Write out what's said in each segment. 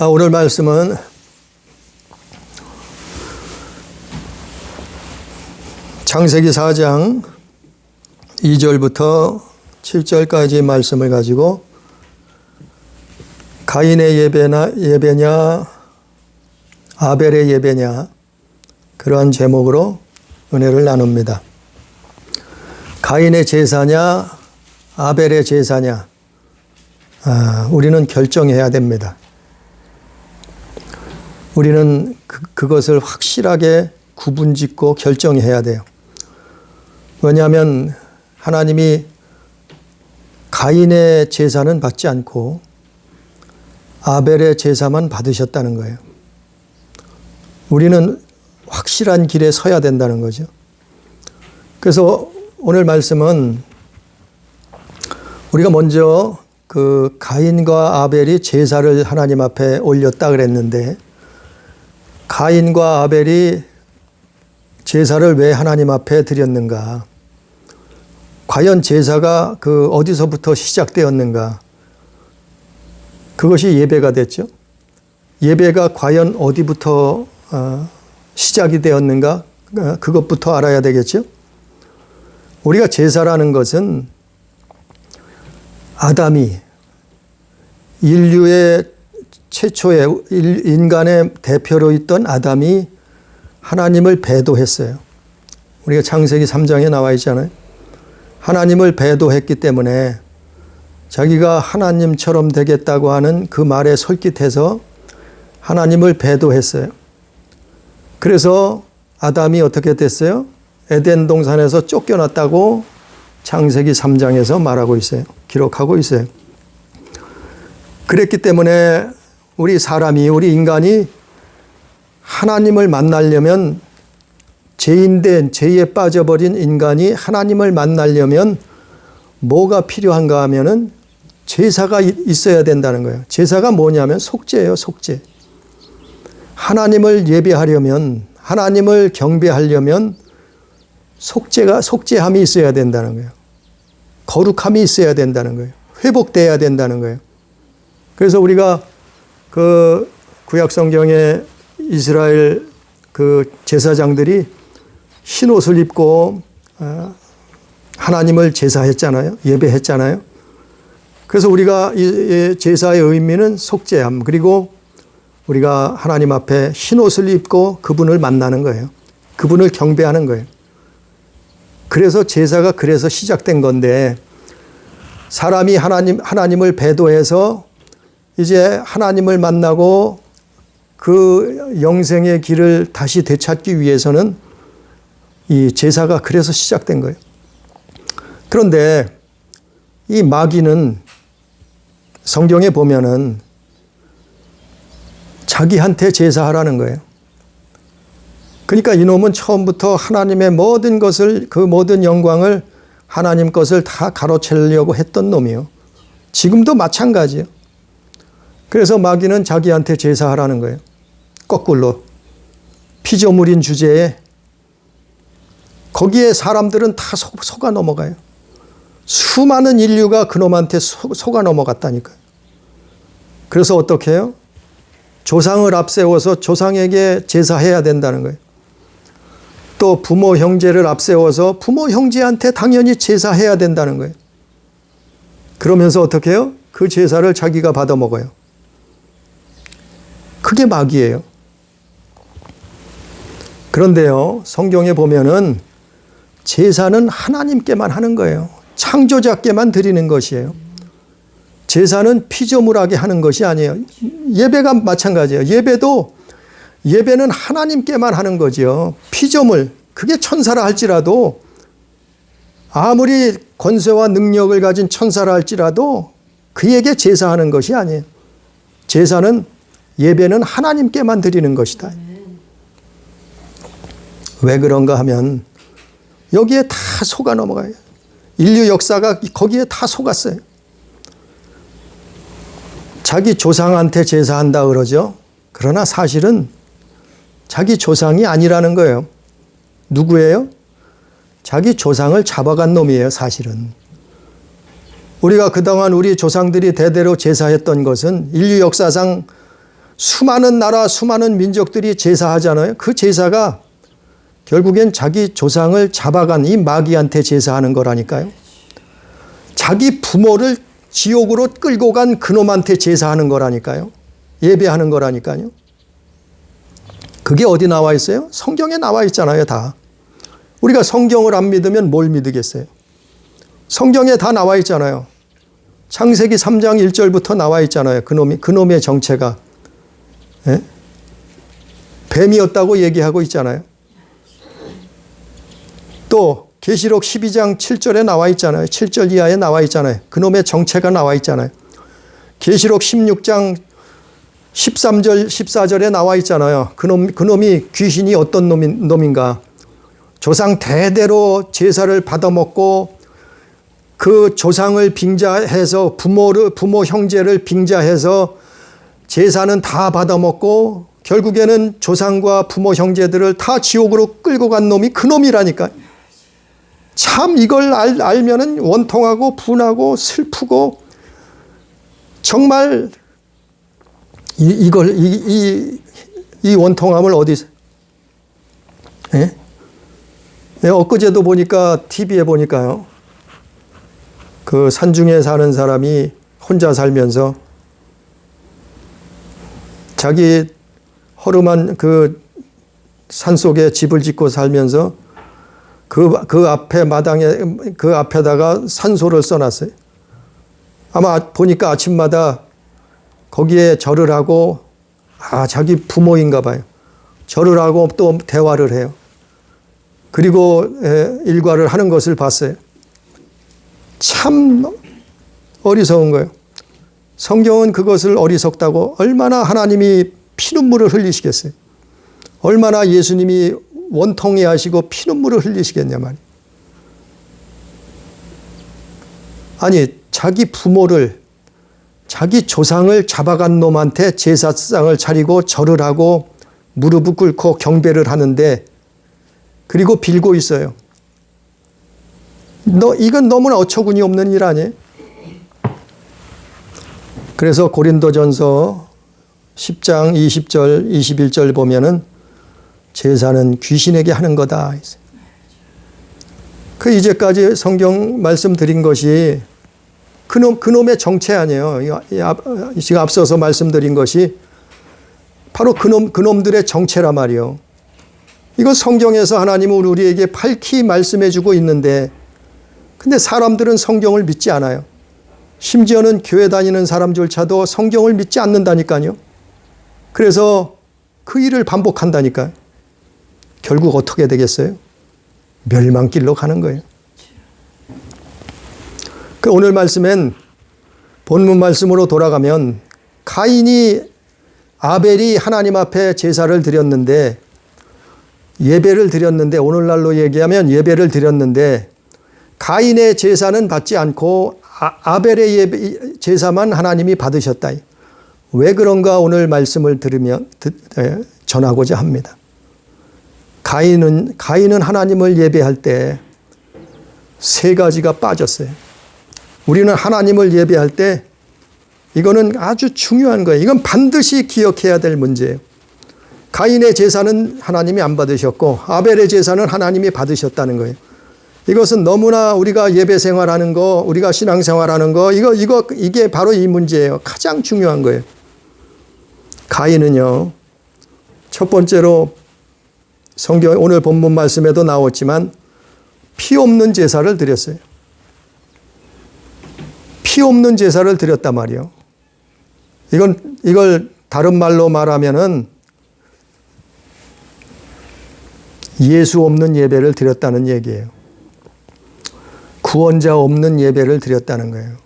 오늘 말씀은 창세기 4장 2절부터 7절까지 말씀을 가지고 가인의 예배냐 아벨의 예배냐 그러한 제목으로 은혜를 나눕니다. 가인의 제사냐 아벨의 제사냐 우리는 결정해야 됩니다. 우리는 그것을 확실하게 구분짓고 결정해야 돼요. 왜냐하면 하나님이 가인의 제사는 받지 않고 아벨의 제사만 받으셨다는 거예요. 우리는 확실한 길에 서야 된다는 거죠. 그래서 오늘 말씀은 우리가 먼저 그 가인과 아벨이 제사를 하나님 앞에 올렸다 그랬는데 가인과 아벨이 제사를 왜 하나님 앞에 드렸는가? 과연 제사가 어디서부터 시작되었는가? 그것이 예배가 됐죠. 예배가 과연 어디부터 시작이 되었는가? 그것부터 알아야 되겠죠. 우리가 제사라는 것은 아담이 인류의 최초의 인간의 대표로 있던 아담이 하나님을 배도했어요. 우리가 창세기 3장에 나와 있잖아요. 하나님을 배도했기 때문에 자기가 하나님처럼 되겠다고 하는 그 말에 솔깃해서 하나님을 배도했어요. 그래서 아담이 어떻게 됐어요? 에덴 동산에서 쫓겨났다고 창세기 3장에서 말하고 있어요. 기록하고 있어요. 그랬기 때문에 우리 인간이 하나님을 만나려면 죄에 빠져버린 인간이 하나님을 만나려면 뭐가 필요한가 하면은 제사가 있어야 된다는 거예요. 제사가 뭐냐면 속죄예요, 속죄. 하나님을 예배하려면, 하나님을 경배하려면 속죄함이 있어야 된다는 거예요. 거룩함이 있어야 된다는 거예요. 회복돼야 된다는 거예요. 그래서 우리가 구약 성경에 이스라엘 제사장들이 흰 옷을 입고 하나님을 제사했잖아요. 예배했잖아요. 그래서 우리가 이 제사의 의미는 속죄함, 그리고 우리가 하나님 앞에 흰 옷을 입고 그분을 만나는 거예요. 그분을 경배하는 거예요. 그래서 제사가 그래서 시작된 건데, 사람이 하나님을 배도해서 이제 하나님을 만나고 그 영생의 길을 다시 되찾기 위해서는 이 제사가 그래서 시작된 거예요. 그런데 이 마귀는 성경에 보면은 자기한테 제사하라는 거예요. 그러니까 이놈은 처음부터 하나님의 모든 것을, 그 모든 영광을 하나님 것을 다 가로채려고 했던 놈이에요. 지금도 마찬가지예요. 그래서 마귀는 자기한테 제사하라는 거예요. 거꾸로 피조물인 주제에 거기에 사람들은 다 속아 넘어가요. 수많은 인류가 그놈한테 속아 넘어갔다니까요. 그래서 어떻게 해요? 조상을 앞세워서 조상에게 제사해야 된다는 거예요. 또 부모 형제를 앞세워서 부모 형제한테 당연히 제사해야 된다는 거예요. 그러면서 어떻게 해요? 그 제사를 자기가 받아 먹어요. 그게 마귀예요. 그런데요, 성경에 보면은 제사는 하나님께만 하는 거예요. 창조자께만 드리는 것이에요. 제사는 피조물하게 하는 것이 아니에요. 예배가 마찬가지예요. 예배는 하나님께만 하는 거죠. 피조물, 그게 천사라 할지라도, 아무리 권세와 능력을 가진 천사라 할지라도 그에게 제사하는 것이 아니에요. 예배는 하나님께만 드리는 것이다. 왜 그런가 하면 여기에 다 속아 넘어가요. 인류 역사가 거기에 다 속았어요. 자기 조상한테 제사한다 그러죠. 그러나 사실은 자기 조상이 아니라는 거예요. 누구예요? 자기 조상을 잡아간 놈이에요, 사실은. 우리가 그동안 우리 조상들이 대대로 제사했던 것은 인류 역사상 수많은 나라, 수많은 민족들이 제사하잖아요. 그 제사가 결국엔 자기 조상을 잡아간 이 마귀한테 제사하는 거라니까요. 자기 부모를 지옥으로 끌고 간 그놈한테 제사하는 거라니까요. 예배하는 거라니까요. 그게 어디 나와 있어요? 성경에 나와 있잖아요, 다. 우리가 성경을 안 믿으면 뭘 믿으겠어요? 성경에 다 나와 있잖아요. 창세기 3장 1절부터 나와 있잖아요. 그놈의 정체가. 예? 뱀이었다고 얘기하고 있잖아요. 또 계시록 12장 7절에 나와 있잖아요. 7절 이하에 나와 있잖아요. 그놈의 정체가 나와 있잖아요. 계시록 16장 13절 14절에 나와 있잖아요. 그놈이 귀신이 어떤 놈인가. 조상 대대로 제사를 받아먹고 그 조상을 빙자해서 부모 형제를 빙자해서 제사는 다 받아먹고 결국에는 조상과 부모 형제들을 다 지옥으로 끌고 간 놈이 그놈이라니까. 참 이걸 알면은 원통하고 분하고 슬프고 정말 이 원통함을 어디서? 예? 내가 엊그제도 보니까 TV에 보니까요. 그 산중에 사는 사람이 혼자 살면서 자기 허름한 그 산속에 집을 짓고 살면서 그 앞에 마당에 그 앞에다가 산소를 써놨어요. 아마 보니까 아침마다 거기에 절을 하고 자기 부모인가 봐요. 절을 하고 또 대화를 해요. 그리고 일과를 하는 것을 봤어요. 참 어리석은 거예요. 성경은 그것을 어리석다고 얼마나 하나님이 피눈물을 흘리시겠어요. 얼마나 예수님이 원통해 하시고 피눈물을 흘리시겠냐 말이에요. 아니 자기 부모를 자기 조상을 잡아간 놈한테 제사상을 차리고 절을 하고 무릎을 꿇고 경배를 하는데 그리고 빌고 있어요. 이건 너무나 어처구니 없는 일 아니에요? 그래서 고린도전서 10장 20절 21절 보면은 제사는 귀신에게 하는 거다. 그 이제까지 성경 말씀드린 것이 그놈의 정체 아니에요. 지금 앞서서 말씀드린 것이 바로 그놈들의 정체란 말이에요. 이거 성경에서 하나님은 우리에게 밝히 말씀해 주고 있는데 근데 사람들은 성경을 믿지 않아요. 심지어는 교회 다니는 사람조차도 성경을 믿지 않는다니까요. 그래서 그 일을 반복한다니까요. 결국 어떻게 되겠어요? 멸망길로 가는 거예요. 그 오늘 말씀엔 본문 말씀으로 돌아가면 아벨이 하나님 앞에 제사를 드렸는데 예배를 드렸는데 오늘날로 얘기하면 예배를 드렸는데 가인의 제사는 받지 않고 아벨의 제사만 하나님이 받으셨다. 왜 그런가 오늘 말씀을 들으면 전하고자 합니다. 가인은 하나님을 예배할 때 세 가지가 빠졌어요. 우리는 하나님을 예배할 때 이거는 아주 중요한 거예요. 이건 반드시 기억해야 될 문제예요. 가인의 제사는 하나님이 안 받으셨고 아벨의 제사는 하나님이 받으셨다는 거예요. 이것은 너무나 우리가 예배 생활하는 거, 우리가 신앙 생활하는 거, 이게 바로 이 문제예요. 가장 중요한 거예요. 가인은요, 첫 번째로 성경 오늘 본문 말씀에도 나왔지만 피 없는 제사를 드렸어요. 피 없는 제사를 드렸단 말이에요. 이걸 다른 말로 말하면은 예수 없는 예배를 드렸다는 얘기예요. 구원자 없는 예배를 드렸다는 거예요.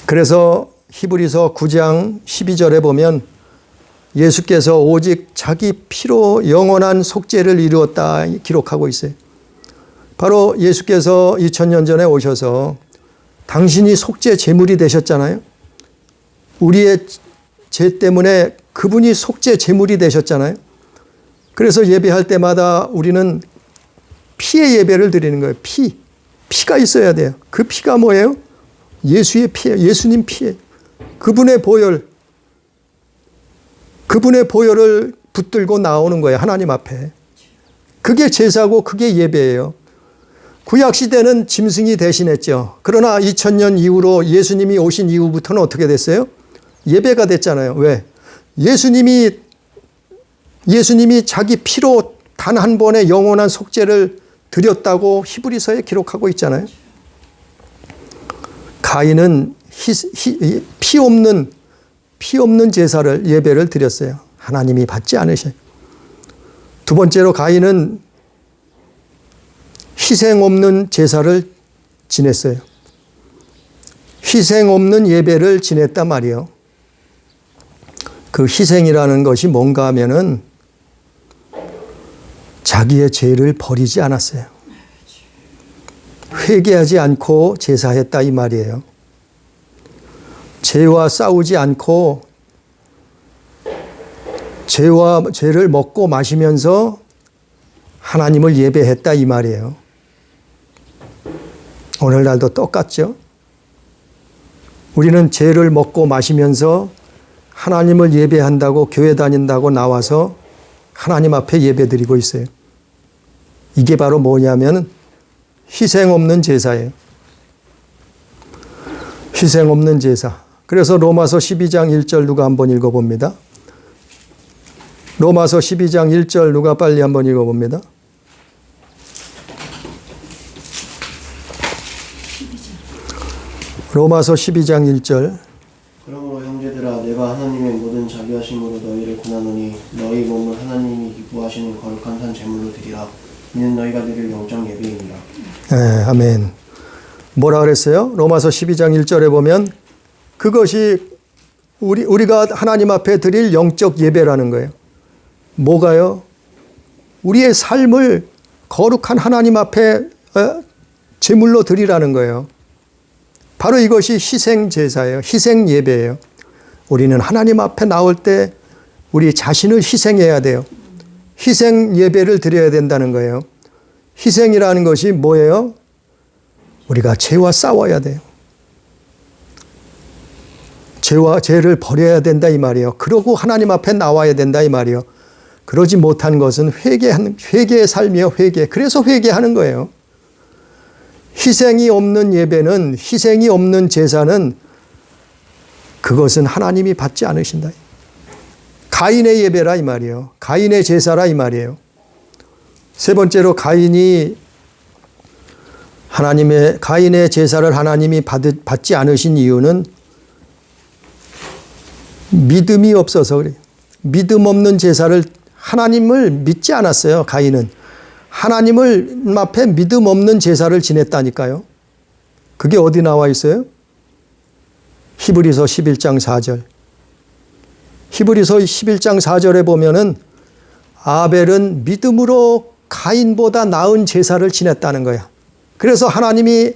그래서 히브리서 9장 12절에 보면 예수께서 오직 자기 피로 영원한 속죄를 이루었다 기록하고 있어요. 바로 예수께서 2000년 전에 오셔서 당신이 속죄 제물이 되셨잖아요. 우리의 죄 때문에 그분이 속죄 제물이 되셨잖아요. 그래서 예배할 때마다 우리는 피의 예배를 드리는 거예요. 피가 있어야 돼요. 그 피가 뭐예요? 예수의 피예요. 예수님 피예요. 그분의 보혈을 붙들고 나오는 거예요. 하나님 앞에. 그게 제사고 그게 예배예요. 구약시대는 짐승이 대신했죠. 그러나 2000년 이후로 예수님이 오신 이후부터는 어떻게 됐어요? 예배가 됐잖아요. 왜? 예수님이 자기 피로 단 한 번의 영원한 속죄를 드렸다고 히브리서에 기록하고 있잖아요. 가인은 피 없는 제사를 예배를 드렸어요. 하나님이 받지 않으셔요. 두 번째로 가인은 희생 없는 제사를 지냈어요. 희생 없는 예배를 지냈단 말이에요. 그 희생이라는 것이 뭔가 하면은 자기의 죄를 버리지 않았어요. 회개하지 않고 제사했다 이 말이에요. 죄와 싸우지 않고 죄를 먹고 마시면서 하나님을 예배했다 이 말이에요. 오늘날도 똑같죠. 우리는 죄를 먹고 마시면서 하나님을 예배한다고 교회 다닌다고 나와서 하나님 앞에 예배드리고 있어요. 이게 바로 뭐냐면 희생 없는 제사예요. 희생 없는 제사. 그래서 로마서 12장 1절 누가 한번 읽어봅니다. 로마서 12장 1절 누가 빨리 한번 읽어봅니다. 로마서 12장 1절. 그러므로 형제들아 내가 하나님의 모든 자비하심으로 너희를 권하노니 너희 몸을 하나님이 기뻐하시는 거룩한 산 제물로 드리라. 이는 너희가 드릴 영적 예배이니라. 네, 아멘. 뭐라 그랬어요? 로마서 12장 1절에 보면 그것이 우리가 하나님 앞에 드릴 영적 예배라는 거예요. 뭐가요? 우리의 삶을 거룩한 하나님 앞에 제물로 드리라는 거예요. 바로 이것이 희생 제사예요. 희생 예배예요. 우리는 하나님 앞에 나올 때 우리 자신을 희생해야 돼요. 희생 예배를 드려야 된다는 거예요. 희생이라는 것이 뭐예요? 우리가 죄와 싸워야 돼요. 죄를 버려야 된다 이 말이에요. 그러고 하나님 앞에 나와야 된다 이 말이에요. 그러지 못한 것은 회개의 삶이에요. 회개. 그래서 회개하는 거예요. 희생이 없는 예배는, 희생이 없는 제사는 그것은 하나님이 받지 않으신다. 가인의 예배라 이 말이에요. 가인의 제사라 이 말이에요. 세 번째로 가인의 제사를 하나님이 받지 않으신 이유는 믿음이 없어서 그래요. 믿음 없는 제사를 하나님을 믿지 않았어요. 가인은. 하나님을 앞에 믿음 없는 제사를 지냈다니까요. 그게 어디 나와 있어요? 히브리서 11장 4절. 히브리서 11장 4절에 보면은 아벨은 믿음으로 가인보다 나은 제사를 지냈다는 거야. 그래서 하나님이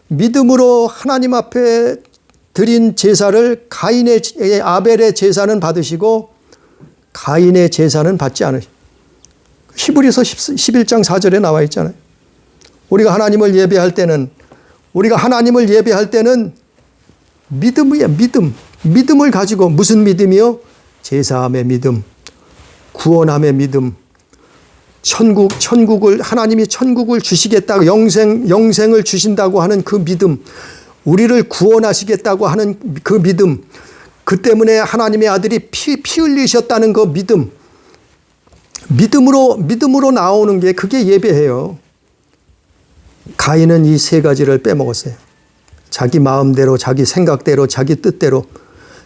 믿음으로 하나님 앞에 드린 제사를 아벨의 제사는 받으시고 가인의 제사는 받지 않으시고 히브리서 11장 4절에 나와 있잖아요. 우리가 하나님을 예배할 때는 믿음이야, 믿음. 믿음을 가지고 무슨 믿음이요? 제사함의 믿음, 구원함의 믿음, 하나님이 천국을 주시겠다고 영생을 주신다고 하는 그 믿음, 우리를 구원하시겠다고 하는 그 믿음, 그 때문에 하나님의 아들이 피 흘리셨다는 그 믿음으로 나오는 게 그게 예배예요. 가인은 이 세 가지를 빼먹었어요. 자기 마음대로, 자기 생각대로, 자기 뜻대로.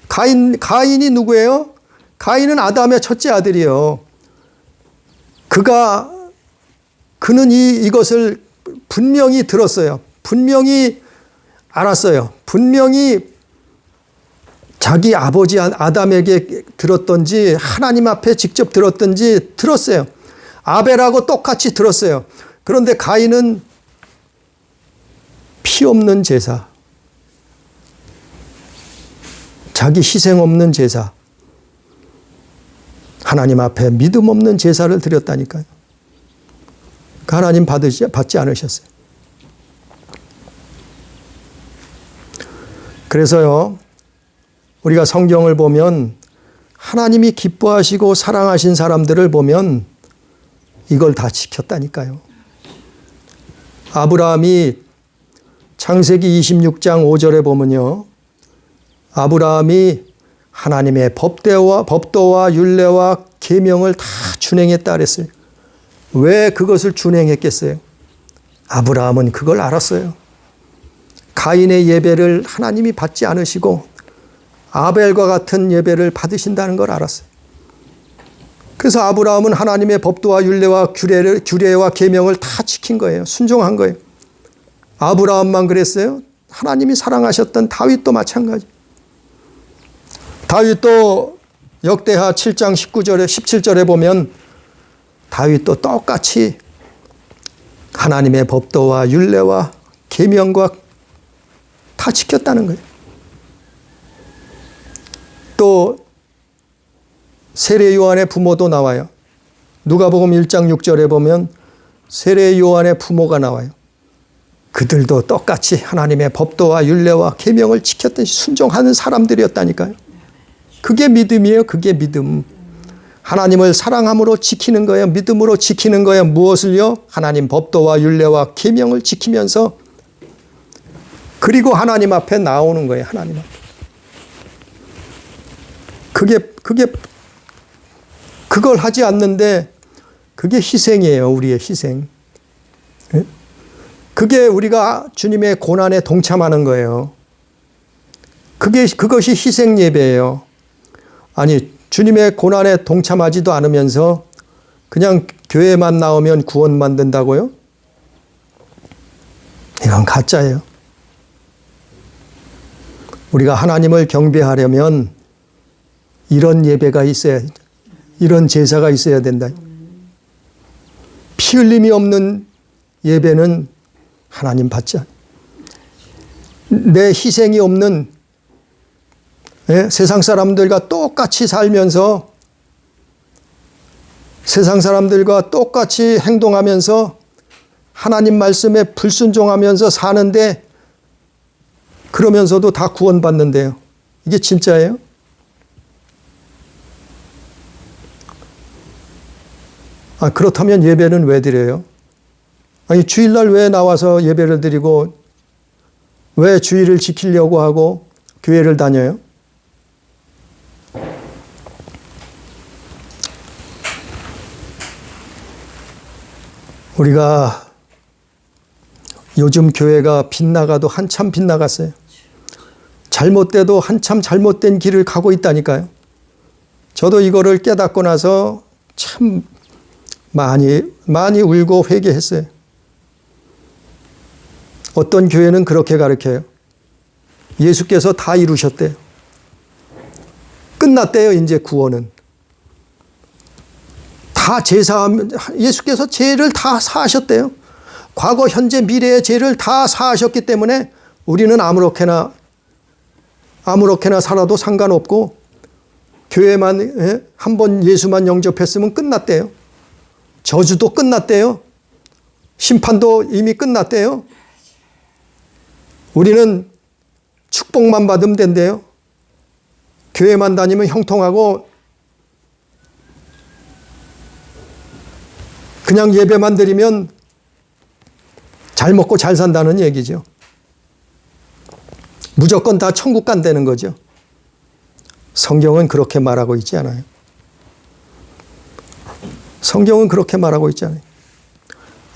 가인이 누구예요? 가인은 아담의 첫째 아들이에요. 그는 이것을 분명히 들었어요. 분명히 알았어요. 분명히 자기 아버지 아담에게 들었던지 하나님 앞에 직접 들었던지 들었어요. 아벨하고 똑같이 들었어요. 그런데 가인은 피 없는 제사, 자기 희생 없는 제사, 하나님 앞에 믿음 없는 제사를 드렸다니까요. 하나님 받지 않으셨어요. 그래서요, 우리가 성경을 보면 하나님이 기뻐하시고 사랑하신 사람들을 보면 이걸 다 지켰다니까요. 아브라함이 창세기 26장 5절에 보면요, 아브라함이 하나님의 법도와 율례와 계명을 다 준행했다 그랬어요. 왜 그것을 준행했겠어요? 아브라함은 그걸 알았어요. 가인의 예배를 하나님이 받지 않으시고 아벨과 같은 예배를 받으신다는 걸 알았어요. 그래서 아브라함은 하나님의 법도와 율례와 규례와 계명을 다 지킨 거예요. 순종한 거예요. 아브라함만 그랬어요? 하나님이 사랑하셨던 다윗도 마찬가지. 다윗도 역대하 7장 19절에 17절에 보면 다윗도 똑같이 하나님의 법도와 율례와 계명과 다 지켰다는 거예요. 또 세례 요한의 부모도 나와요. 누가복음 1장 6절에 보면 세례 요한의 부모가 나와요. 그들도 똑같이 하나님의 법도와 율례와 계명을 지켰던 순종하는 사람들이었다니까요. 그게 믿음이에요. 그게 믿음. 하나님을 사랑함으로 지키는 거예요. 믿음으로 지키는 거예요. 무엇을요? 하나님 법도와 율례와 계명을 지키면서 그리고 하나님 앞에 나오는 거예요. 하나님 앞에. 그걸 하지 않는데 그게 희생이에요. 우리의 희생. 그게 우리가 주님의 고난에 동참하는 거예요. 그것이 희생 예배예요. 아니, 주님의 고난에 동참하지도 않으면서 그냥 교회만 나오면 구원만 된다고요? 이건 가짜예요. 우리가 하나님을 경배하려면 이런 예배가 있어야, 이런 제사가 있어야 된다. 피 흘림이 없는 예배는 하나님 받지 않아요. 내 희생이 없는, 세상 사람들과 똑같이 살면서 세상 사람들과 똑같이 행동하면서 하나님 말씀에 불순종하면서 사는데 그러면서도 다 구원받는데요. 이게 진짜예요? 그렇다면 예배는 왜 드려요? 아니, 주일날 왜 나와서 예배를 드리고 왜 주일을 지키려고 하고 교회를 다녀요? 우리가 요즘 교회가 빗나가도 한참 빗나갔어요. 잘못돼도 한참 잘못된 길을 가고 있다니까요. 저도 이거를 깨닫고 나서 참 많이 울고 회개했어요. 어떤 교회는 그렇게 가르쳐요. 예수께서 다 이루셨대요. 끝났대요, 이제 구원은. 다 예수께서 죄를 다 사하셨대요. 과거, 현재, 미래의 죄를 다 사하셨기 때문에 우리는 아무렇게나 살아도 상관없고 교회만 한번 예수만 영접했으면 끝났대요. 저주도 끝났대요. 심판도 이미 끝났대요. 우리는 축복만 받으면 된대요. 교회만 다니면 형통하고 그냥 예배만 드리면 잘 먹고 잘 산다는 얘기죠. 무조건 다 천국 간다는 거죠. 성경은 그렇게 말하고 있지 않아요. 성경은 그렇게 말하고 있지 않아요.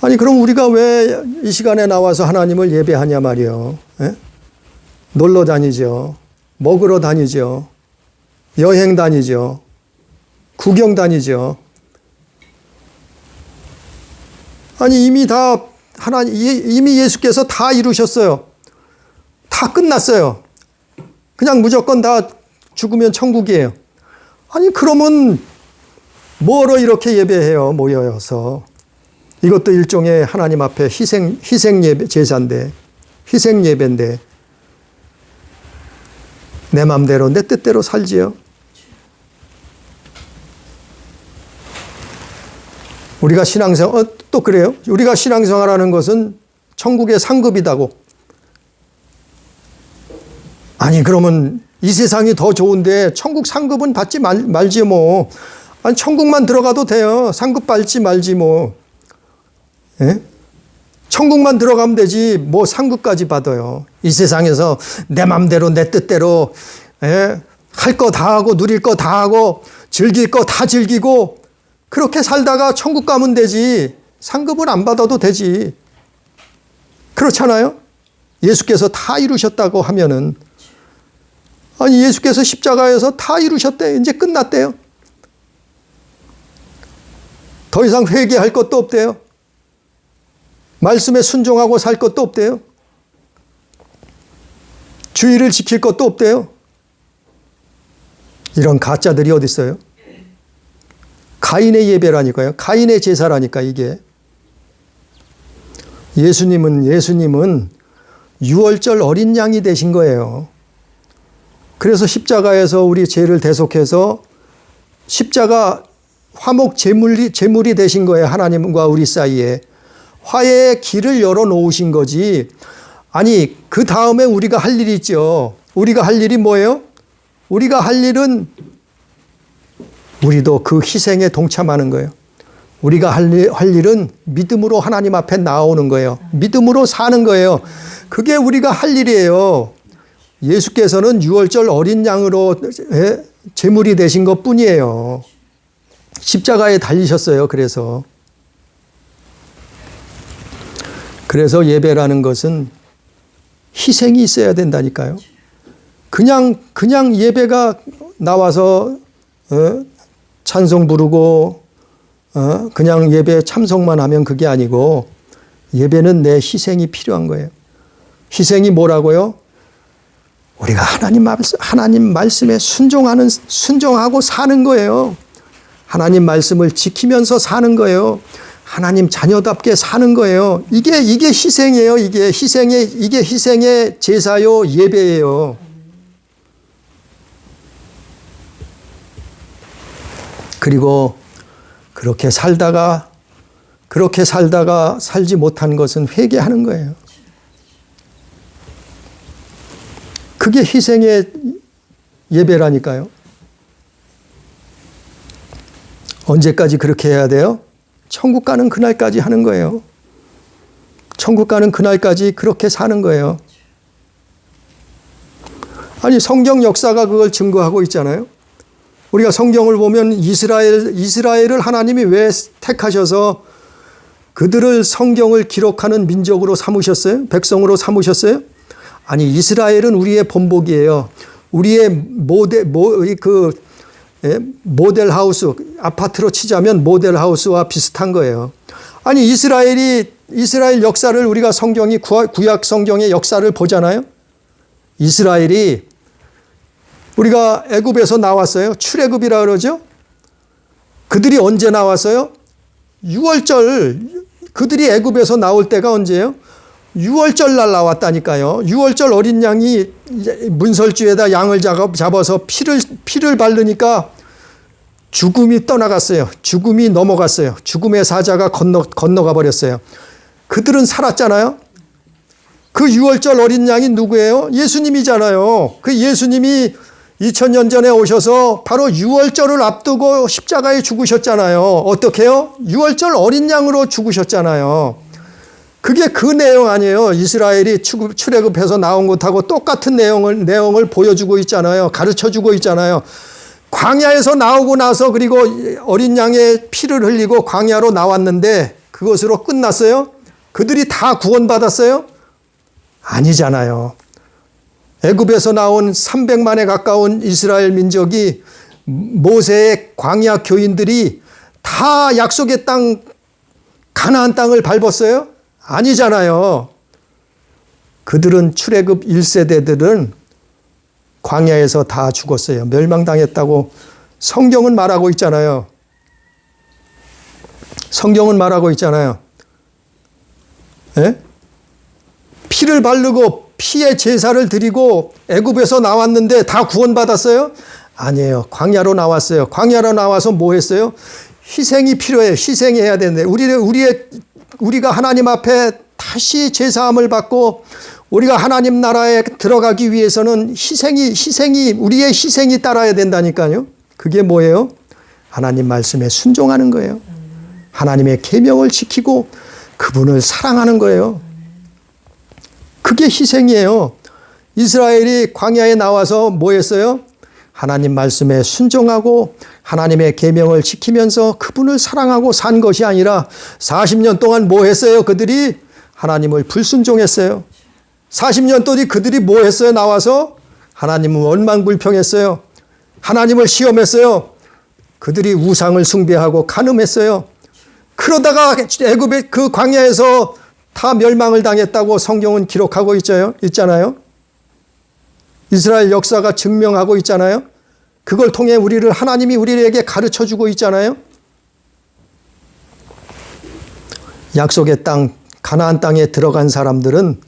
아니, 그럼 우리가 왜 이 시간에 나와서 하나님을 예배하냐 말이요. 놀러 다니죠. 먹으러 다니죠. 여행 다니죠. 구경 다니죠. 아니, 이미 예수께서 다 이루셨어요. 다 끝났어요. 그냥 무조건 다 죽으면 천국이에요. 아니, 그러면 뭐로 이렇게 예배해요? 모여서. 이것도 일종의 하나님 앞에 희생 예배, 제사인데, 희생 예배인데, 내 맘대로, 내 뜻대로 살지요. 우리가 또 그래요? 우리가 신앙생활하는 것은 천국의 상급이다고. 아니 그러면 이 세상이 더 좋은데 천국 상급은 받지 말지 뭐. 아니 천국만 들어가도 돼요. 상급 받지 말지 뭐. 예? 천국만 들어가면 되지 뭐 상급까지 받아요. 이 세상에서 내 맘대로 내 뜻대로 할 거 다 하고 누릴 거 다 하고 즐길 거 다 즐기고 그렇게 살다가 천국 가면 되지 상급은 안 받아도 되지. 그렇잖아요. 예수께서 다 이루셨다고 하면은 아니 예수께서 십자가에서 다 이루셨대. 이제 끝났대요. 더 이상 회개할 것도 없대요. 말씀에 순종하고 살 것도 없대요. 주의를 지킬 것도 없대요. 이런 가짜들이 어디 있어요? 가인의 예배라니까요. 가인의 제사라니까 이게. 예수님은 유월절 어린 양이 되신 거예요. 그래서 십자가에서 우리 죄를 대속해서 십자가 화목 제물이 되신 거예요. 하나님과 우리 사이에. 화해의 길을 열어놓으신 거지. 아니 그 다음에 우리가 할 일이 있죠. 우리가 할 일이 뭐예요? 우리가 할 일은 우리도 그 희생에 동참하는 거예요. 우리가 할 일은 믿음으로 하나님 앞에 나오는 거예요. 믿음으로 사는 거예요. 그게 우리가 할 일이에요. 예수께서는 유월절 어린 양으로 제물이 되신 것 뿐이에요. 십자가에 달리셨어요. 그래서 예배라는 것은 희생이 있어야 된다니까요. 그냥 예배가 나와서 찬송 부르고 그냥 예배 참석만 하면 그게 아니고 예배는 내 희생이 필요한 거예요. 희생이 뭐라고요? 우리가 하나님 말씀에 순종하고 사는 거예요. 하나님 말씀을 지키면서 사는 거예요. 하나님 자녀답게 사는 거예요. 이게 희생이에요. 이게 희생의 제사요, 예배예요. 그리고 그렇게 살다가 살지 못한 것은 회개하는 거예요. 그게 희생의 예배라니까요. 언제까지 그렇게 해야 돼요? 천국 가는 그날까지 하는 거예요. 천국 가는 그날까지 그렇게 사는 거예요. 아니 성경 역사가 그걸 증거하고 있잖아요. 우리가 성경을 보면 이스라엘을 하나님이 왜 택하셔서 그들을 성경을 기록하는 민족으로 삼으셨어요? 백성으로 삼으셨어요? 아니 이스라엘은 우리의 본복이에요. 우리의 모델하우스, 아파트로 치자면 모델하우스와 비슷한 거예요. 아니 이스라엘 역사를 우리가 구약 성경의 역사를 보잖아요. 이스라엘이 우리가 애굽에서 나왔어요. 출애굽이라 그러죠. 그들이 언제 나왔어요? 6월절, 그들이 애굽에서 나올 때가 언제예요? 6월절 날 나왔다니까요. 6월절 어린 양이 문설주에다 양을 잡아서 피를 바르니까 죽음이 떠나갔어요. 죽음이 넘어갔어요. 죽음의 사자가 건너가 버렸어요. 그들은 살았잖아요. 그 6월절 어린 양이 누구예요? 예수님이잖아요. 그 예수님이 2000년 전에 오셔서 바로 6월절을 앞두고 십자가에 죽으셨잖아요. 어떻게 해요? 6월절 어린 양으로 죽으셨잖아요. 그게 그 내용 아니에요. 이스라엘이 출애굽해서 나온 것하고 똑같은 내용을 보여주고 있잖아요. 가르쳐주고 있잖아요. 광야에서 나오고 나서 그리고 어린 양의 피를 흘리고 광야로 나왔는데 그것으로 끝났어요? 그들이 다 구원받았어요? 아니잖아요. 애굽에서 나온 300만에 가까운 이스라엘 민족이 모세의 광야 교인들이 다 약속의 땅 가나안 땅을 밟았어요? 아니잖아요. 그들은 출애굽 1세대들은 광야에서 다 죽었어요. 멸망당했다고 성경은 말하고 있잖아요. 성경은 말하고 있잖아요. 예? 피를 바르고 피의 제사를 드리고 애굽에서 나왔는데 다 구원받았어요? 아니에요. 광야로 나왔어요. 광야로 나와서 뭐 했어요? 희생이 필요해요. 희생해야 되는데 우리가 하나님 앞에 다시 제사함을 받고 우리가 하나님 나라에 들어가기 위해서는 우리의 희생이 따라야 된다니까요. 그게 뭐예요? 하나님 말씀에 순종하는 거예요. 하나님의 계명을 지키고 그분을 사랑하는 거예요. 그게 희생이에요. 이스라엘이 광야에 나와서 뭐 했어요? 하나님 말씀에 순종하고 하나님의 계명을 지키면서 그분을 사랑하고 산 것이 아니라 40년 동안 뭐 했어요? 그들이 하나님을 불순종했어요. 40년 동안 그들이 뭐 했어요? 나와서 하나님은 원망불평했어요. 하나님을 시험했어요. 그들이 우상을 숭배하고 간음했어요. 그러다가 애굽의 그 광야에서 다 멸망을 당했다고 성경은 기록하고 있잖아요. 이스라엘 역사가 증명하고 있잖아요. 그걸 통해 하나님이 우리에게 가르쳐주고 있잖아요. 약속의 땅, 가나안 땅에 들어간 사람들은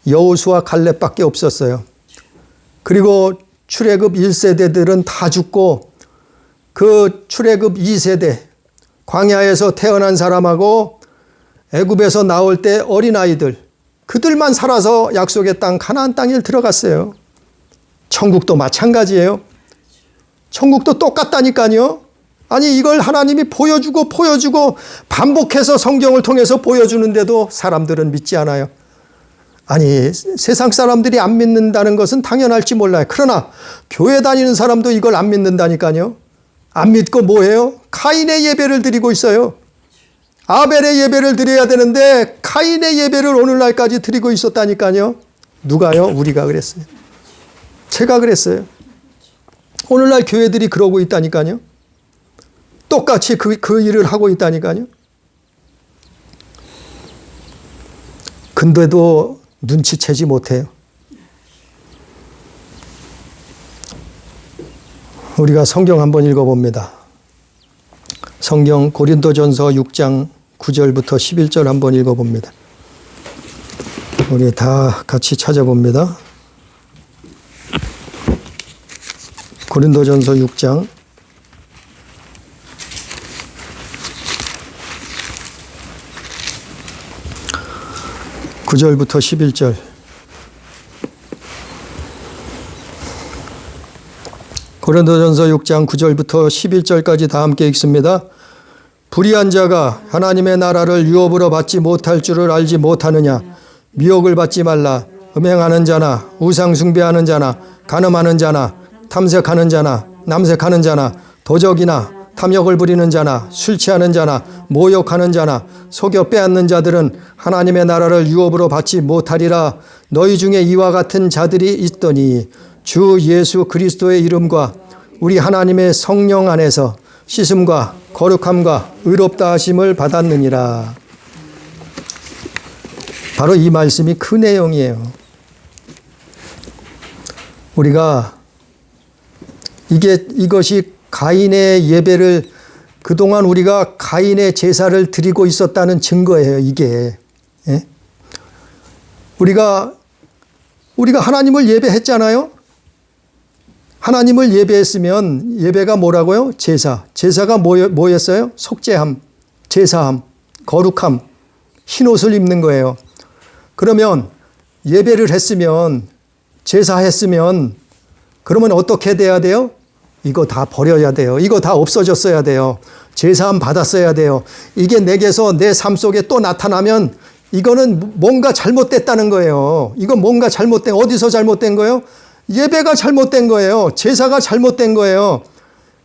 여호수아 갈렙밖에 없었어요. 그리고 출애굽 1세대들은 다 죽고 그 출애굽 2세대 광야에서 태어난 사람하고 애굽에서 나올 때 어린아이들 그들만 살아서 약속의 땅 가나안 땅에 들어갔어요. 천국도 마찬가지예요. 천국도 똑같다니까요. 아니 이걸 하나님이 보여주고 반복해서 성경을 통해서 보여주는데도 사람들은 믿지 않아요. 아니 세상 사람들이 안 믿는다는 것은 당연할지 몰라요. 그러나 교회 다니는 사람도 이걸 안 믿는다니까요. 안 믿고 뭐해요? 카인의 예배를 드리고 있어요. 아벨의 예배를 드려야 되는데 카인의 예배를 오늘날까지 드리고 있었다니까요. 누가요? 우리가 그랬어요. 제가 그랬어요. 오늘날 교회들이 그러고 있다니까요. 똑같이 그 일을 하고 있다니까요. 근데도 눈치채지 못해요. 우리가 성경 한번 읽어봅니다. 성경 고린도전서 6장 9절부터 11절 한번 읽어봅니다. 우리 다 같이 찾아봅니다. 고린도전서 6장 9절부터 11절. 고린도전서 6장 9절부터 11절까지 다 함께 읽습니다. 불의한 자가 하나님의 나라를 유업으로 받지 못할 줄을 알지 못하느냐. 미혹을 받지 말라. 음행하는 자나 우상 숭배하는 자나 간음하는 자나 탐색하는 자나 남색하는 자나 도적이나 탐욕을 부리는 자나 술 취하는 자나 모욕하는 자나 속여 빼앗는 자들은 하나님의 나라를 유업으로 받지 못하리라. 너희 중에 이와 같은 자들이 있더니 주 예수 그리스도의 이름과 우리 하나님의 성령 안에서 씻음과 거룩함과 의롭다 하심을 받았느니라. 바로 이 말씀이 그 내용이에요. 우리가 이것이 가인의 예배를 그동안 우리가 가인의 제사를 드리고 있었다는 증거예요. 이게 우리가 하나님을 예배했잖아요. 하나님을 예배했으면 예배가 뭐라고요? 제사가 뭐였어요? 속죄함, 제사함, 거룩함, 흰옷을 입는 거예요. 그러면 예배를 했으면 제사했으면 그러면 어떻게 돼야 돼요? 이거 다 버려야 돼요. 이거 다 없어졌어야 돼요. 제사함 받았어야 돼요. 이게 내게서 내 삶 속에 또 나타나면 이거는 뭔가 잘못됐다는 거예요. 이거 뭔가 어디서 잘못된 거예요? 예배가 잘못된 거예요. 제사가 잘못된 거예요.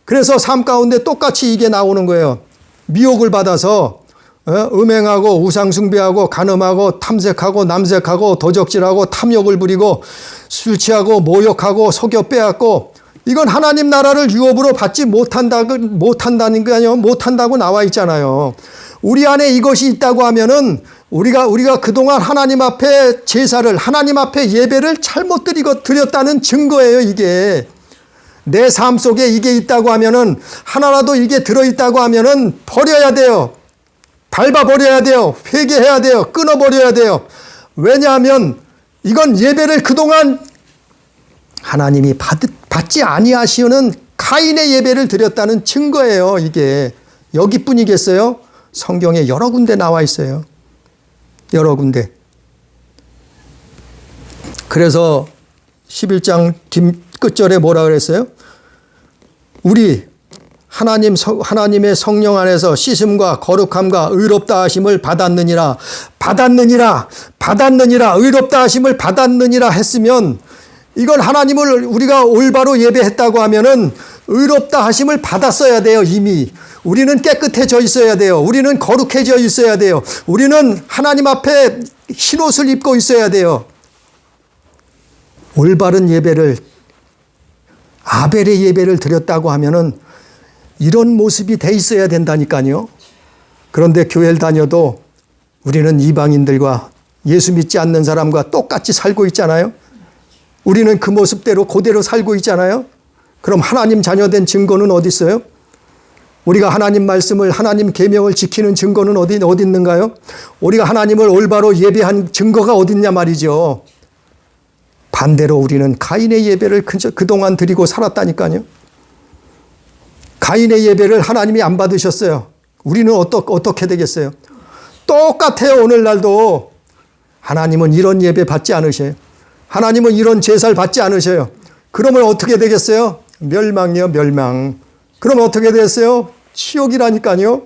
그래서 삶 가운데 똑같이 이게 나오는 거예요. 미혹을 받아서 음행하고 우상숭배하고 간음하고 탐색하고 남색하고 도적질하고 탐욕을 부리고 술 취하고 모욕하고 속여 빼앗고 이건 하나님 나라를 유업으로 받지 못한다고 나와 있잖아요. 우리 안에 이것이 있다고 하면은 우리가 그동안 하나님 앞에 제사를 하나님 앞에 예배를 잘못 드렸다는 증거예요. 이게 내 삶 속에 이게 있다고 하면은 하나라도 이게 들어있다고 하면은 버려야 돼요. 밟아버려야 돼요. 회개해야 돼요. 끊어버려야 돼요. 왜냐하면 이건 예배를 그동안 하나님이 받지 아니하시는 가인의 예배를 드렸다는 증거예요. 이게 여기뿐이겠어요? 성경에 여러 군데 나와 있어요. 여러 군데. 그래서 11장 끝절에 뭐라 그랬어요? 우리 하나님의 성령 안에서 씻음과 거룩함과 의롭다 하심을 받았느니라. 의롭다 하심을 받았느니라 했으면, 이건 하나님을 우리가 올바로 예배했다고 하면은 의롭다 하심을 받았어야 돼요. 이미 우리는 깨끗해져 있어야 돼요. 우리는 거룩해져 있어야 돼요. 우리는 하나님 앞에 흰옷을 입고 있어야 돼요. 올바른 예배를, 아벨의 예배를 드렸다고 하면은 이런 모습이 돼 있어야 된다니까요. 그런데 교회를 다녀도 우리는 이방인들과 예수 믿지 않는 사람과 똑같이 살고 있잖아요. 우리는 그 모습대로 그대로 살고 있잖아요. 그럼 하나님 자녀된 증거는 어디 있어요? 우리가 하나님 말씀을, 하나님 계명을 지키는 증거는 어디 있는가요? 우리가 하나님을 올바로 예배한 증거가 어디 있냐 말이죠. 반대로 우리는 가인의 예배를 그동안 드리고 살았다니까요. 가인의 예배를 하나님이 안 받으셨어요. 우리는 어떻게 되겠어요? 똑같아요. 오늘날도 하나님은 이런 예배 받지 않으셔요. 하나님은 이런 제사를 받지 않으셔요. 그러면 어떻게 되겠어요? 멸망이요, 멸망. 그러면 어떻게 되겠어요? 치욕이라니까요.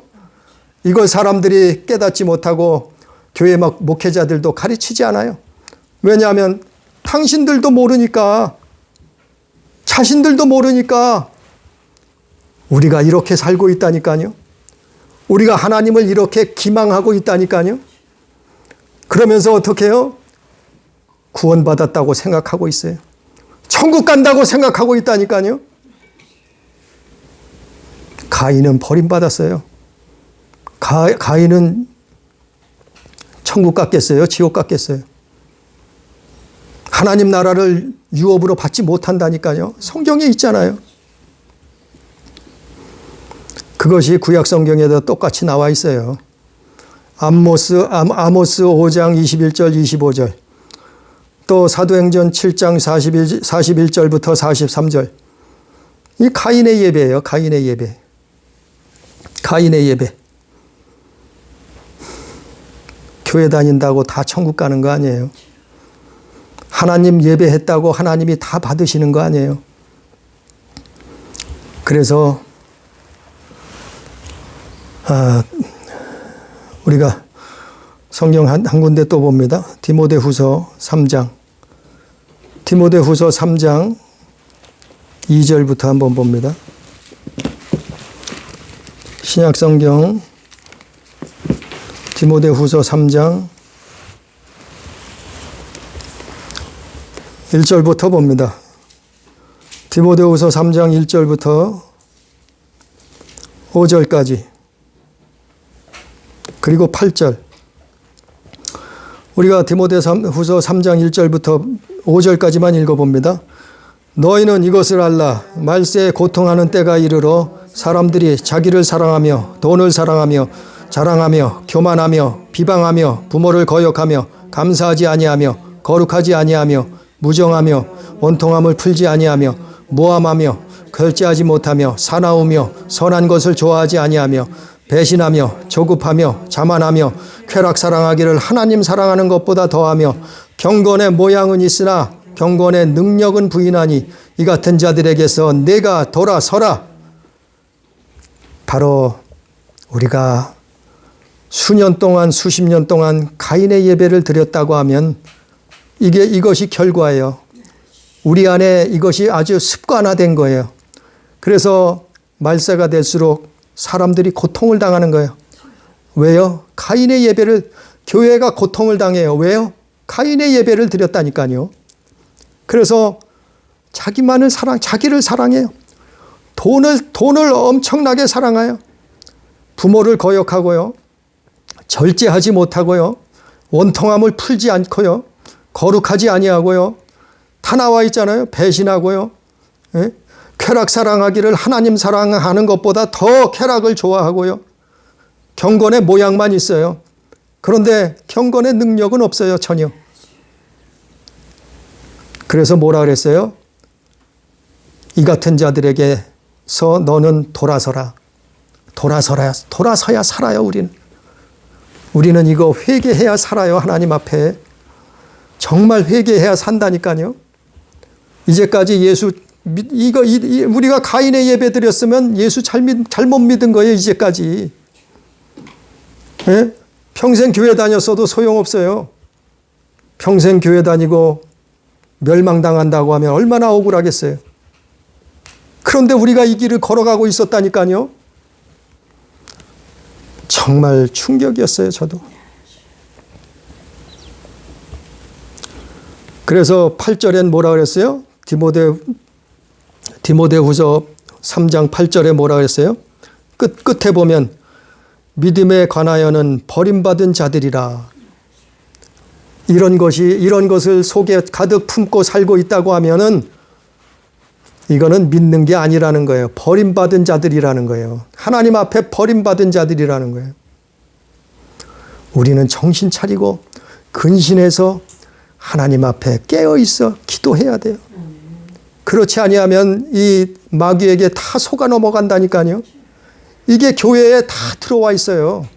이걸 사람들이 깨닫지 못하고 교회 목회자들도 가르치지 않아요. 왜냐하면 당신들도 모르니까, 자신들도 모르니까. 우리가 이렇게 살고 있다니까요. 우리가 하나님을 이렇게 기망하고 있다니까요. 그러면서 어떻게 해요? 구원받았다고 생각하고 있어요. 천국 간다고 생각하고 있다니까요. 가인은 버림받았어요. 가인은 천국 갔겠어요? 지옥 갔겠어요? 하나님 나라를 유업으로 받지 못한다니까요. 성경에 있잖아요. 그것이 구약 성경에도 똑같이 나와 있어요. 아모스 5장 21절 25절, 또 사도행전 7장 41절부터 43절. 이 가인의 예배예요. 가인의 예배. 가인의 예배. 교회 다닌다고 다 천국 가는 거 아니에요. 하나님 예배했다고 하나님이 다 받으시는 거 아니에요. 그래서 우리가 성경 한 군데 또 봅니다. 디모데후서 3장. 디모데후서 3장 2절부터 한번 봅니다. 신약 성경 디모데후서 3장 1절부터 봅니다. 디모데후서 3장 1절부터 5절까지, 그리고 8절. 우리가 디모데후서 3장 1절부터 5절까지만 읽어봅니다. 너희는 이것을 알라. 말세에 고통하는 때가 이르러 사람들이 자기를 사랑하며 돈을 사랑하며 자랑하며 교만하며 비방하며 부모를 거역하며 감사하지 아니하며 거룩하지 아니하며 무정하며 원통함을 풀지 아니하며 모함하며 결제하지 못하며 사나우며 선한 것을 좋아하지 아니하며 배신하며 조급하며 자만하며 쾌락 사랑하기를 하나님 사랑하는 것보다 더하며 경건의 모양은 있으나 경건의 능력은 부인하니 이 같은 자들에게서 내가 돌아서라. 바로 우리가 수년 동안 수십 년 동안 가인의 예배를 드렸다고 하면 이것이 결과예요. 우리 안에 이것이 아주 습관화된 거예요. 그래서 말세가 될수록 사람들이 고통을 당하는 거예요. 왜요? 가인의 예배를, 교회가 고통을 당해요. 왜요? 가인의 예배를 드렸다니까요. 그래서 자기를 사랑해요. 돈을 엄청나게 사랑해요. 부모를 거역하고요. 절제하지 못하고요. 원통함을 풀지 않고요. 거룩하지 아니하고요. 다 나와 있잖아요. 배신하고요. 예? 쾌락 사랑하기를 하나님 사랑하는 것보다 더 쾌락을 좋아하고요. 경건의 모양만 있어요. 그런데 경건의 능력은 없어요. 전혀. 그래서 뭐라 그랬어요? 이 같은 자들에게서 너는 돌아서라. 돌아서야 살아요. 우리는 이거 회개해야 살아요. 하나님 앞에. 정말 회개해야 산다니까요. 이제까지 예수 우리가 가인의 예배 드렸으면 예수 잘못 믿은 거예요. 이제까지. 예? 평생 교회 다녔어도 소용없어요. 평생 교회 다니고 멸망당한다고 하면 얼마나 억울하겠어요. 그런데 우리가 이 길을 걸어가고 있었다니까요. 정말 충격이었어요. 저도. 그래서 8절엔 뭐라 그랬어요? 디모데후서 3장 8절에 뭐라 그랬어요? 끝에 보면 믿음에 관하여는 버림받은 자들이라. 이런 것을 속에 가득 품고 살고 있다고 하면은 이거는 믿는 게 아니라는 거예요. 버림받은 자들이라는 거예요. 하나님 앞에 버림받은 자들이라는 거예요. 우리는 정신 차리고 근신해서 하나님 앞에 깨어 있어 기도해야 돼요. 그렇지 아니하면 이 마귀에게 다 속아 넘어간다니까요. 이게 교회에 다 들어와 있어요.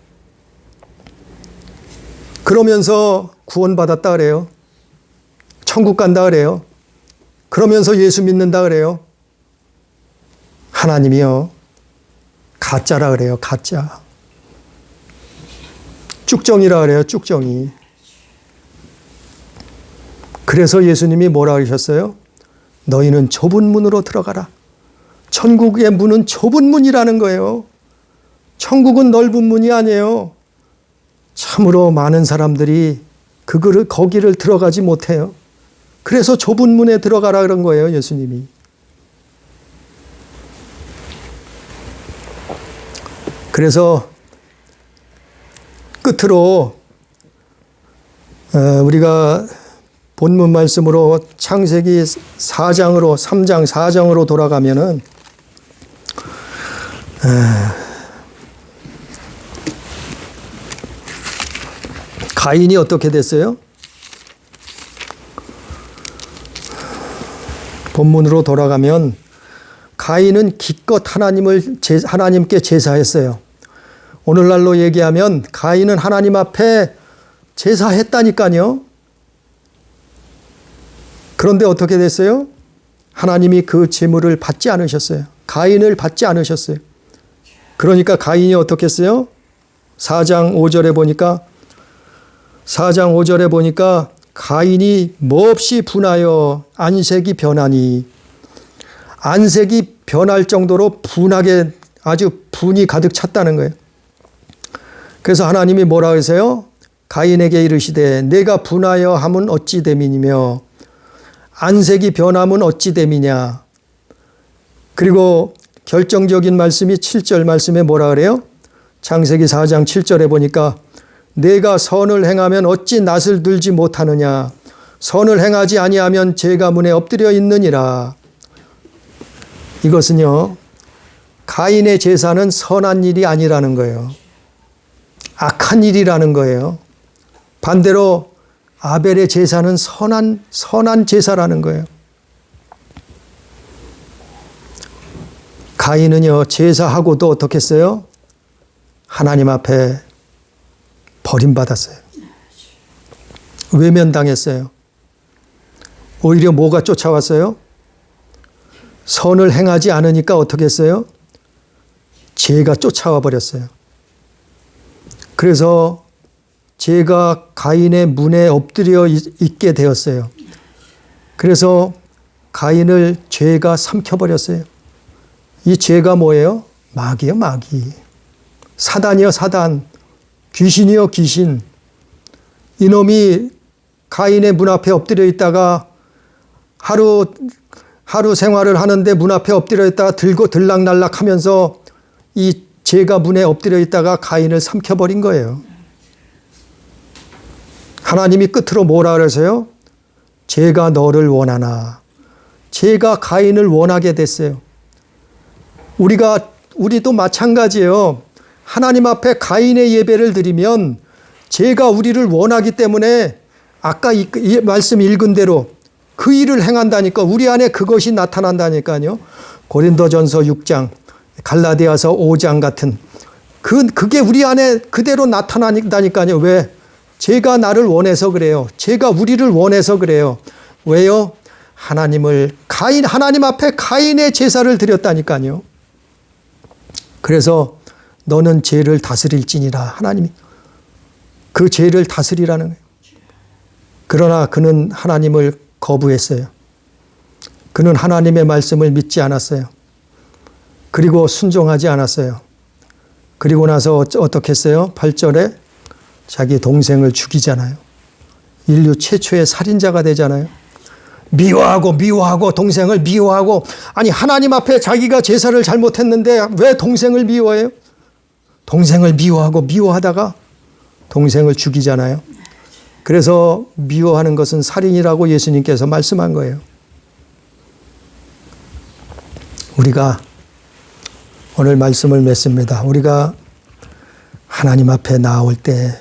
그러면서 구원받았다 그래요. 천국 간다 그래요. 그러면서 예수 믿는다 그래요. 하나님이요. 가짜라 그래요. 가짜. 쭉정이라 그래요. 쭉정이. 그래서 예수님이 뭐라 하셨어요? 너희는 좁은 문으로 들어가라. 천국의 문은 좁은 문이라는 거예요. 천국은 넓은 문이 아니에요. 참으로 많은 사람들이 거기를 들어가지 못해요. 그래서 좁은 문에 들어가라 그런 거예요. 예수님이. 그래서 끝으로 우리가 본문 말씀으로 창세기 3장 4장으로 돌아가면은 가인이 어떻게 됐어요? 본문으로 돌아가면 가인은 기껏 하나님께 제사했어요. 오늘날로 얘기하면 가인은 하나님 앞에 제사했다니까요. 그런데 어떻게 됐어요? 하나님이 그 제물을 받지 않으셨어요. 가인을 받지 않으셨어요. 그러니까 가인이 어떻게 했어요? 4장 5절에 보니까 가인이 몹시 분하여 안색이 변하니, 안색이 변할 정도로 분하게 아주 분이 가득 찼다는 거예요. 그래서 하나님이 뭐라 그러세요? 가인에게 이르시되 내가 분하여 함은 어찌 됨이며 안색이 변함은 어찌 됨이냐. 그리고 결정적인 말씀이 7절 말씀에 뭐라 그래요? 창세기 4장 7절에 보니까 내가 선을 행하면 어찌 낯을 들지 못하느냐. 선을 행하지 아니하면 죄가 문에 엎드려 있느니라. 이것은요, 가인의 제사는 선한 일이 아니라는 거예요. 악한 일이라는 거예요. 반대로 아벨의 제사는 선한 제사라는 거예요. 가인은요, 제사하고도 어떻게 했어요? 하나님 앞에 버림받았어요. 외면당했어요. 오히려 뭐가 쫓아왔어요? 선을 행하지 않으니까 어떻게 했어요? 죄가 쫓아와 버렸어요. 그래서 죄가 가인의 문에 엎드려 있게 되었어요. 그래서 가인을 죄가 삼켜버렸어요. 이 죄가 뭐예요? 마귀요, 마귀. 사단이요, 사단. 귀신이요, 귀신. 이놈이 가인의 문 앞에 엎드려 있다가 하루 생활을 하는데 문 앞에 엎드려 있다가 들고 들락날락 하면서 이 죄가 문에 엎드려 있다가 가인을 삼켜버린 거예요. 하나님이 끝으로 뭐라 그러세요? 죄가 너를 원하나. 죄가 가인을 원하게 됐어요. 우리도 마찬가지예요. 하나님 앞에 가인의 예배를 드리면 죄가 우리를 원하기 때문에 아까 이 말씀 읽은 대로 그 일을 행한다니까. 우리 안에 그것이 나타난다니까요. 고린도전서 6장, 갈라디아서 5장 같은 그게 우리 안에 그대로 나타난다니까요. 왜? 죄가 나를 원해서 그래요. 죄가 우리를 원해서 그래요. 왜요? 하나님 앞에 가인의 제사를 드렸다니까요. 그래서 너는 죄를 다스릴지니라. 하나님이 그 죄를 다스리라는 거예요. 그러나 그는 하나님을 거부했어요. 그는 하나님의 말씀을 믿지 않았어요. 그리고 순종하지 않았어요. 그리고 나서 어떻게 했어요? 8절에 자기 동생을 죽이잖아요. 인류 최초의 살인자가 되잖아요. 미워하고 동생을 미워하고, 아니 하나님 앞에 자기가 제사를 잘못했는데 왜 동생을 미워해요? 동생을 미워하다가 동생을 죽이잖아요. 그래서 미워하는 것은 살인이라고 예수님께서 말씀한 거예요. 우리가 오늘 말씀을 맺습니다. 우리가 하나님 앞에 나올 때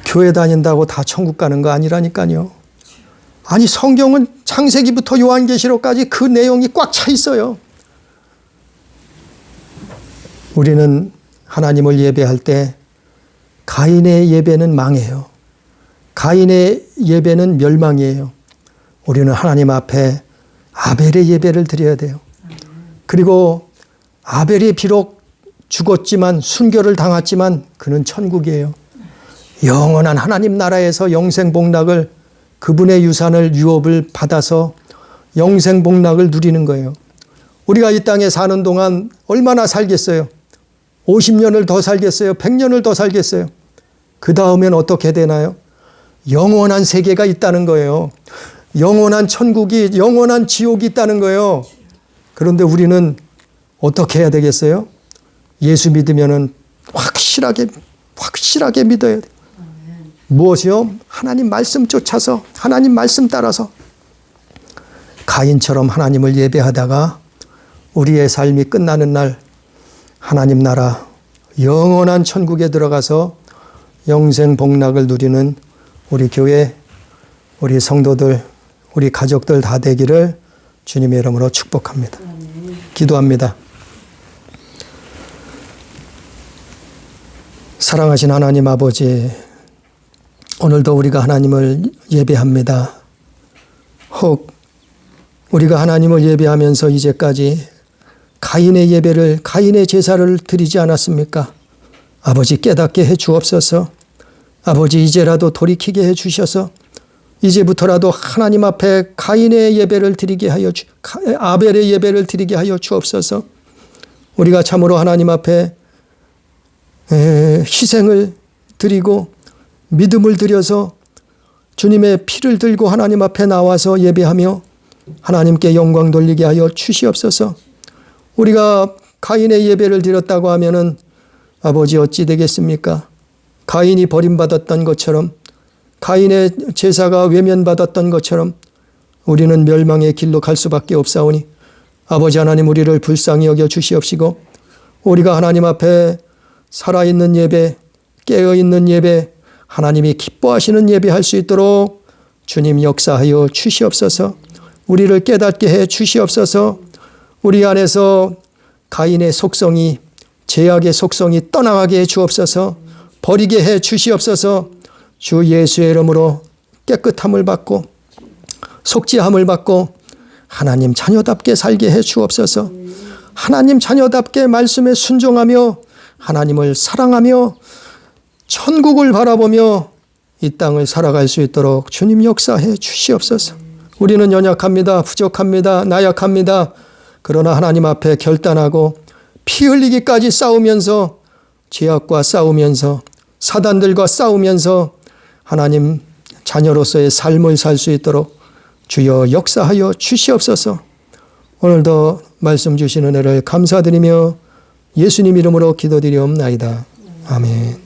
교회 다닌다고 다 천국 가는 거 아니라니까요. 아니 성경은 창세기부터 요한계시록까지 그 내용이 꽉 차 있어요. 우리는 하나님을 예배할 때 가인의 예배는 망해요. 가인의 예배는 멸망이에요. 우리는 하나님 앞에 아벨의 예배를 드려야 돼요. 그리고 아벨이 비록 죽었지만 순교를 당했지만 그는 천국이에요. 영원한 하나님 나라에서 영생복락을, 그분의 유산을, 유업을 받아서 영생복락을 누리는 거예요. 우리가 이 땅에 사는 동안 얼마나 살겠어요? 50년을 더 살겠어요? 100년을 더 살겠어요? 그 다음엔 어떻게 되나요? 영원한 세계가 있다는 거예요. 영원한 천국이, 영원한 지옥이 있다는 거예요. 그런데 우리는 어떻게 해야 되겠어요? 예수 믿으면은 확실하게 믿어야 돼요. 무엇이요? 하나님 말씀 쫓아서, 하나님 말씀 따라서 가인처럼 하나님을 예배하다가 우리의 삶이 끝나는 날 하나님 나라 영원한 천국에 들어가서 영생 복락을 누리는 우리 교회, 우리 성도들, 우리 가족들 다 되기를 주님의 이름으로 축복합니다. 기도합니다. 사랑하신 하나님 아버지, 오늘도 우리가 하나님을 예배합니다. 혹 우리가 하나님을 예배하면서 이제까지 가인의 예배를, 가인의 제사를 드리지 않았습니까? 아버지 깨닫게 해 주옵소서. 아버지 이제라도 돌이키게 해 주셔서 이제부터라도 하나님 앞에 가인의 예배를 드리게 하여 아벨의 예배를 드리게 하여 주옵소서. 우리가 참으로 하나님 앞에 희생을 드리고 믿음을 드려서 주님의 피를 들고 하나님 앞에 나와서 예배하며 하나님께 영광 돌리게 하여 주시옵소서. 우리가 가인의 예배를 드렸다고 하면은 아버지 어찌 되겠습니까? 가인이 버림받았던 것처럼, 가인의 제사가 외면받았던 것처럼 우리는 멸망의 길로 갈 수밖에 없사오니 아버지 하나님 우리를 불쌍히 여겨 주시옵시고 우리가 하나님 앞에 살아있는 예배, 깨어있는 예배, 하나님이 기뻐하시는 예배할 수 있도록 주님 역사하여 주시옵소서. 우리를 깨닫게 해 주시옵소서. 우리 안에서 가인의 속성이, 죄악의 속성이 떠나가게 해 주옵소서. 버리게 해 주시옵소서. 주 예수의 이름으로 깨끗함을 받고 속죄함을 받고 하나님 자녀답게 살게 해 주옵소서. 하나님 자녀답게 말씀에 순종하며 하나님을 사랑하며 천국을 바라보며 이 땅을 살아갈 수 있도록 주님 역사해 주시옵소서. 우리는 연약합니다. 부족합니다. 나약합니다. 그러나 하나님 앞에 결단하고 피 흘리기까지 싸우면서 죄악과 싸우면서 사단들과 싸우면서 하나님 자녀로서의 삶을 살 수 있도록 주여 역사하여 주시옵소서. 오늘도 말씀 주시는 은혜를 감사드리며 예수님 이름으로 기도드리옵나이다. 아멘.